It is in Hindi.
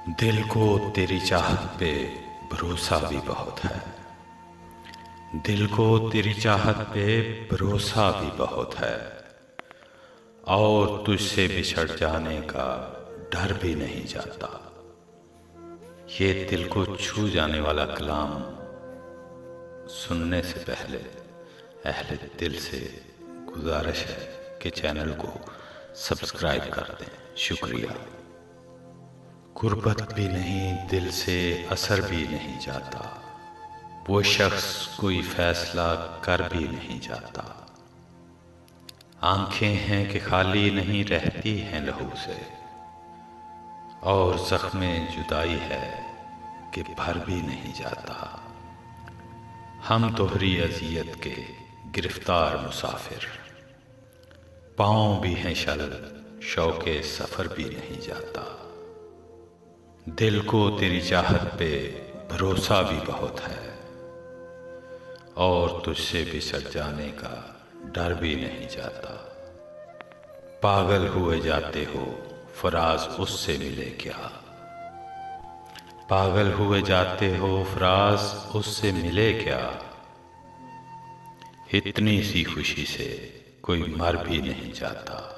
दिल को तेरी चाहत पे भरोसा भी बहुत है। दिल को तेरी चाहत पे भरोसा भी बहुत है, और तुझसे बिछड़ जाने का डर भी नहीं जाता। ये दिल को छू जाने वाला कलाम सुनने से पहले अहले दिल से गुजारिश है कि चैनल को सब्सक्राइब कर दें। शुक्रिया। गुर्बत भी नहीं, दिल से असर भी नहीं जाता, वो शख्स कोई फैसला कर भी नहीं जाता। आंखें हैं कि खाली नहीं रहती हैं लहू से, और ज़ख्मे जुदाई है कि भर भी नहीं जाता। हम तोहरी अज़ियत के गिरफ्तार मुसाफिर, पाँव भी हैं शल शौक़े सफ़र भी नहीं जाता। दिल को तेरी चाहत पे भरोसा भी बहुत है, और तुझसे बिछड़ जाने का डर भी नहीं जाता। पागल हुए जाते हो फराज उससे मिले क्या, पागल हुए जाते हो फराज उससे मिले क्या। इतनी सी खुशी से कोई मर भी नहीं जाता।